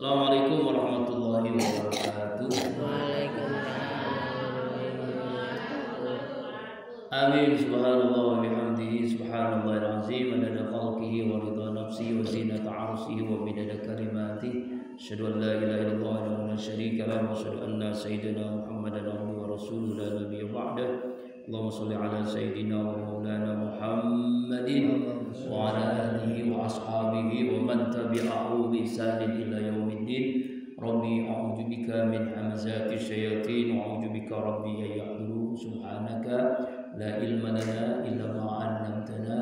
Assalamualaikum warahmatullahi wabarakatuh. Amin. Subhanallah wa bihamdihi subhanallahil azim adada khalqihi wa ridha nafsihi wa zinata arsyihi wa midada kalimatihi. Asyhadu an la ilaha illallah wa la syarika lahu wa asyhadu anna sayyidina Muhammadan abduhu wa rasuluhu la nabiyya ba'dahu. Allahumma shalli ala sayyidina wa maulana Muhammadin wa ala alihi wa ashabihi wa man tabi'ahu bi ihsanin ila yaumiddin. Rabbi a'udzu bika min hamazati syayatin wa a'udzu bika rabbi an yahdurun. Subhanaka la ilma lana illa ma 'allamtana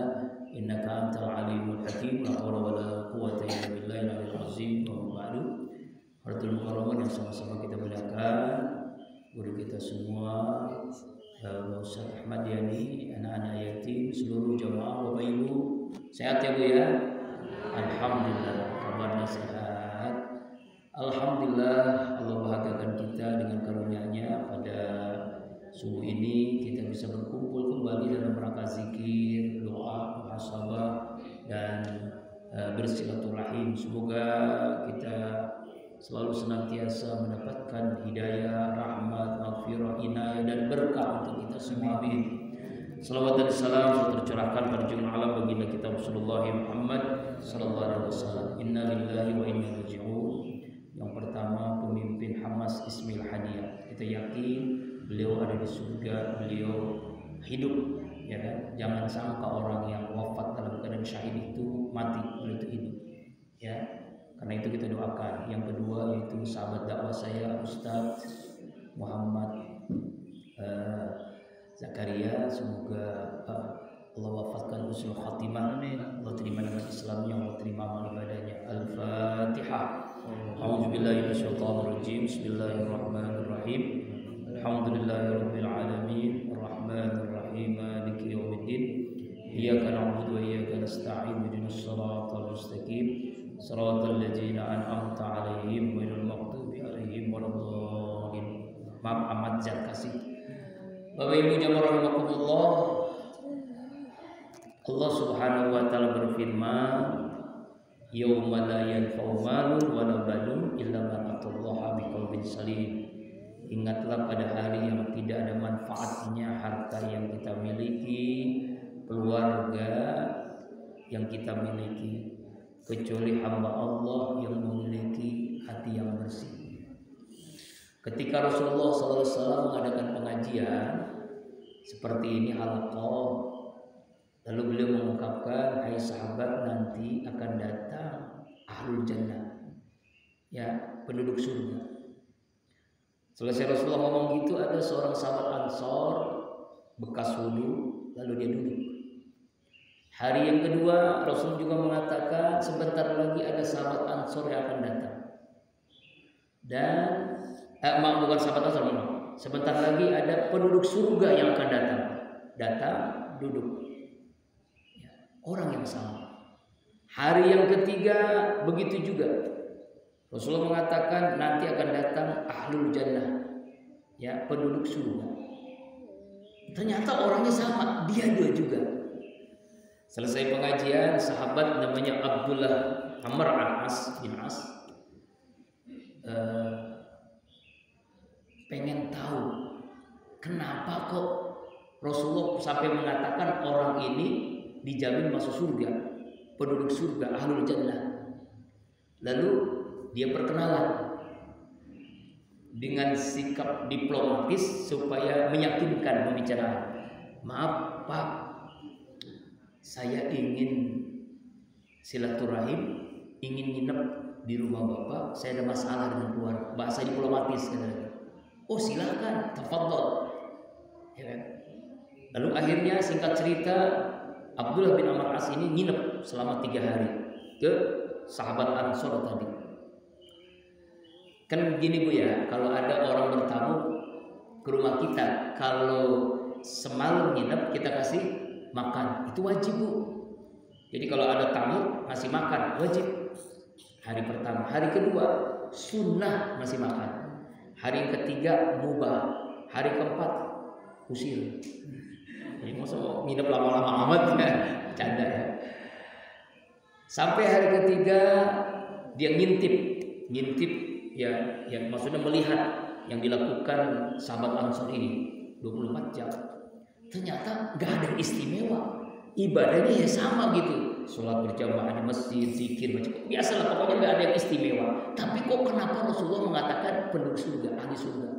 innaka antal alimul hakim. La haula wala quwwata illa billahil aliyyil azim. Wa ba'du. Hadirin mukarramin yang sama-sama kita muliakan, guru kita semua, Bapak Ustaz Ahmad Yani, anak-anak yatim, seluruh jamaah Bapak Ibu, sehat ya Bu ya? Alhamdulillah, kabarnya sehat. Alhamdulillah, Allah bahagiakan kita dengan karunia-Nya pada subuh ini kita bisa berkumpul kembali dalam rangka zikir, doa, muhasabah dan bersilaturahim. Semoga kita selalu senantiasa mendapatkan hidayah, rahmat, maghfirah, inayah dan berkah untuk kita semua. Amin. Salawat dan salam tercurahkan pada junjungan alam baginda kita Rasulullah Muhammad sallallahu alaihi wasallam. Inna lillahi wa inna ilaihi raji'un. Yang pertama, pemimpin Hamas Ismail Haniyah. Kita yakin beliau ada di surga, beliau hidup, ya kan? Jangan sangka orang yang wafat dalam keadaan syahid itu mati, beliau itu hidup. Ya. Karena itu kita doakan. Yang kedua yaitu sahabat dakwah saya Ustaz Muhammad Zakaria, semoga Allah wafatkan husnul khatimah. Allah terima dengan Islamnya, Allah terima amal ibadahnya. Al-Fatihah. A'udzubillahi minasyaitonir rajim. Bismillahirrahmanirrahim. Alhamdulillahirabbil alamin, arrahmanir rahim, maliki yaumiddin. Iyyaka na'budu wa iyyaka nasta'in. Ihdinas siratal mustaqim. Shiratal ladzina an'amta 'alaihim ghairil maghdubi 'alaihim waladdallin. Maaf amat Zakasi. Bapak Ibu jamaah rahimakumullah. Allah Subhanahu wa taala berfirman, "Yauma la yanfa'u malun wa la banun illa man atallaha biqalbin salim." Ingatlah pada hari yang tidak ada manfaatnya harta yang kita miliki, keluarga yang kita miliki, kecuali hamba Allah yang memiliki hati yang bersih. Ketika Rasulullah SAW mengadakan pengajian seperti ini halaqah, lalu beliau mengungkapkan, hai sahabat, nanti akan datang ahlul jannah, ya, penduduk surga. Selesai Rasulullah ngomong gitu, ada seorang sahabat Ansor bekas wudu, lalu dia duduk. Hari yang kedua Rasul juga mengatakan sebentar lagi ada sahabat Ansor yang akan datang. Dan bukan sahabat Ansor, sebentar lagi ada penduduk surga yang akan datang. Datang, duduk. Ya, orang yang sama. Hari yang ketiga begitu juga. Rasulullah mengatakan nanti akan datang ahlul jannah, ya, penduduk surga. Ternyata orangnya sama, dia juga. Selesai pengajian, sahabat namanya Abdullah Amr As bin As pengen tahu kenapa kok Rasulullah sampai mengatakan orang ini dijamin masuk surga, penduduk surga, ahlul jannah. Lalu dia perkenalan dengan sikap diplomatis supaya meyakinkan pembicaraan. Maaf Pak, saya ingin silaturahim, ingin nginep di rumah Bapak, saya ada masalah dengan keluarga. Bahasa diplomatis katanya. Oh silakan, tafadhol. Ya kan? Lalu akhirnya singkat cerita, Abdullah bin Amr As ini nginep selama 3 hari ke sahabat Ansor tadi. Kan gini Bu ya, kalau ada orang bertamu ke rumah kita, kalau semalam nginep kita kasih makan, itu wajib Bu. Jadi kalau ada tamu ngasih makan wajib. Hari pertama, hari kedua sunnah masih makan. Hari yang ketiga mubah, hari keempat usir. Jadi masa nginep lama-lama amat ya, canda ya. Sampai hari ketiga dia ngintip ngintip ya maksudnya melihat yang dilakukan sahabat Ansor ini 24 jam. Ternyata nggak ada yang istimewa, ibadahnya ya sama gitu, sholat berjamaah di masjid, zikir macam biasa lah, pokoknya nggak ada yang istimewa. Tapi kok kenapa Rasulullah mengatakan penduduk surga, ahli surga?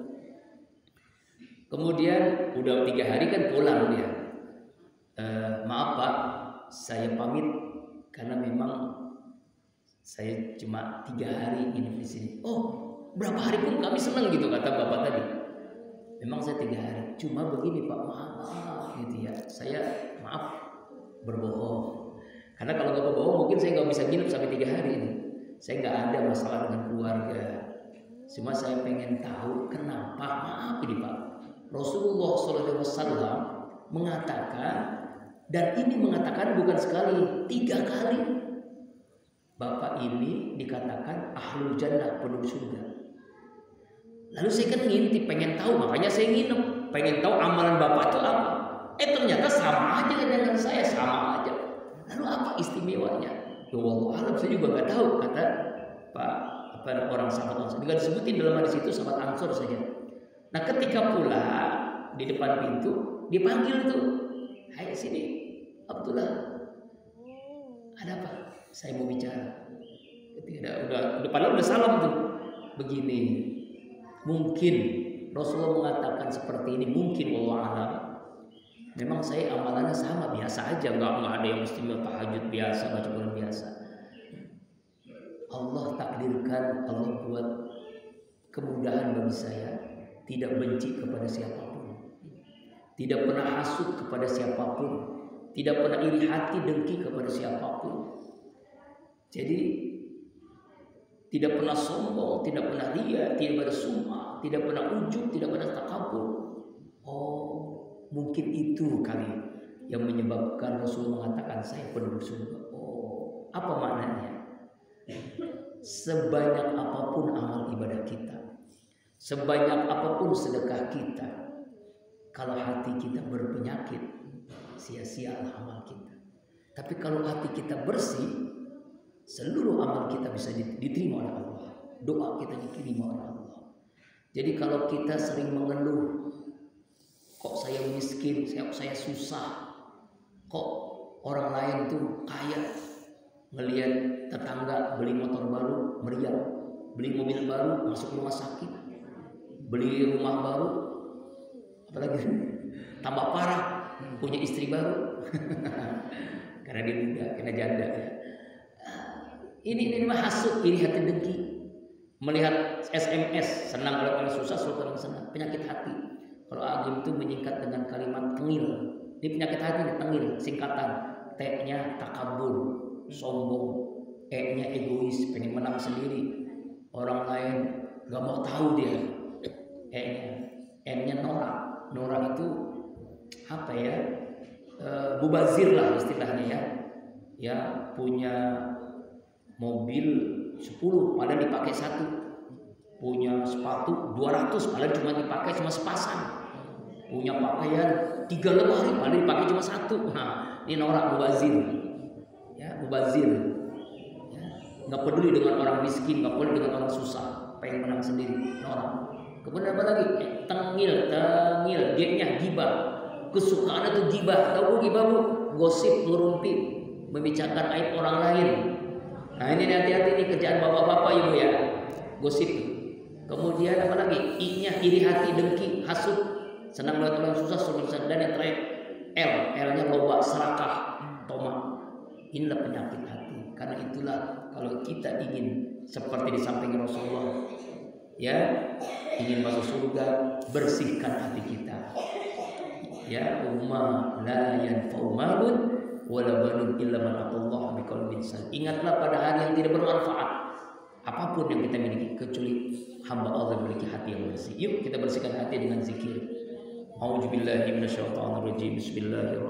Kemudian udah 3 hari kan pulang dia. Maaf Pak, saya pamit karena memang saya cuma 3 hari ini di sini. Oh, berapa hari pun kami senang gitu kata bapak tadi. Memang saya 3 hari, cuma begini Pak, maaf gitu ya. Saya maaf berbohong. Karena kalau nggak berbohong mungkin saya nggak bisa nginep sampai 3 hari ini. Saya nggak ada masalah dengan keluarga. Cuma saya pengen tahu kenapa, maaf ini Pak, Rasulullah SAW mengatakan, dan ini mengatakan bukan sekali, 3 kali. Bapak ini dikatakan ahlul jannah, penduduk surga. Lalu saya kan ngintip, pengen tahu, makanya saya nginep, pengen tahu amalan bapak itu apa. Ternyata sama aja dengan saya, sama aja. Lalu apa istimewanya? Ya wallahu alam, saya juga nggak tahu, kata Pak orang sahabat Ansor. Juga disebutin dalam hadis itu sahabat Ansor saja. Nah ketika pula di depan pintu dipanggil tuh, hai sini Abdullah, ada apa? Saya mau bicara. Ketika padahal udah salam tuh, begini. Mungkin Rasulullah mengatakan seperti ini, mungkin wallahu alam. Memang saya amalannya sama, biasa aja, nggak ada yang istimewa, tahajud biasa, baca Quran biasa. Allah takdirkan, Allah buat kemudahan bagi saya, tidak benci kepada siapapun, tidak pernah hasut kepada siapapun, tidak pernah iri hati dengki kepada siapapun. Jadi tidak pernah sombong, tidak pernah ria, tidak pernah sum'ah, tidak pernah ujub, tidak pernah takabur. Oh, mungkin itu kali yang menyebabkan Rasul mengatakan saya penduduk surga. Oh, apa maknanya? Sebanyak apapun amal ibadah kita, sebanyak apapun sedekah kita, kalau hati kita berpenyakit, sia-sialah amal kita. Tapi kalau hati kita bersih, seluruh amal kita bisa diterima oleh Allah. Doa kita diterima oleh Allah. Jadi kalau kita sering mengeluh, kok saya miskin, saya susah, kok orang lain tuh kaya, ngelihat tetangga beli motor baru, meriah, beli mobil baru, masuk rumah sakit, beli rumah baru, apalagi tambah parah, punya istri baru, karena dia muda, karena janda ya. Ini mah hasut, iri hati dengki. Melihat SMS, senang kalau orang susah, suka orang senang. Penyakit hati. Kalau agim itu menyingkat dengan kalimat tengil. Ini penyakit hati, tengil, singkatan. T-nya takabur, sombong. E-nya egois, pengen menang sendiri. Orang lain gak mau tahu dia. E-nya, N-nya norak. Norak itu apa ya? Mubazir lah istilahnya ya. Ya punya mobil 10 padahal dipakai 1, punya sepatu 200 padahal cuma sepasang, punya pakaian 3 lemari padahal dipakai cuma 1. Nah, ini norak, mubazir ya, mubazir ya. Nggak peduli dengan orang miskin, nggak peduli dengan orang susah, pengen menang sendiri, norak. Kemudian apa lagi? Tengil, dia-nya gibah, kesukaannya tuh gibah. Tahu gibah bu? Gosip, ngerumpi, membicarakan aib orang lain. Nah ini hati-hati nih kerjaan bapak-bapak ibu ya, gosip. Kemudian apa lagi? I-nya iri hati, dengki, hasut, senang melihat orang susah, susah. Dan yang terakhir L-nya loba, serakah, tomak. Inilah penyakit hati. Karena itulah kalau kita ingin seperti disampaikan Rasulullah, ya ingin masuk surga, bersihkan hati kita. Ya umma la yanfa'u malun wala banun illa man atallaha biqalbin salim. Ingatlah pada hari yang tidak bermanfaat apapun yang kita miliki kecuali hamba Allah memiliki hati yang bersih. Yuk kita bersihkan hati dengan zikir. A'udzubillahi minasyaitonirrajim. Bismillahirrahmanirrahim.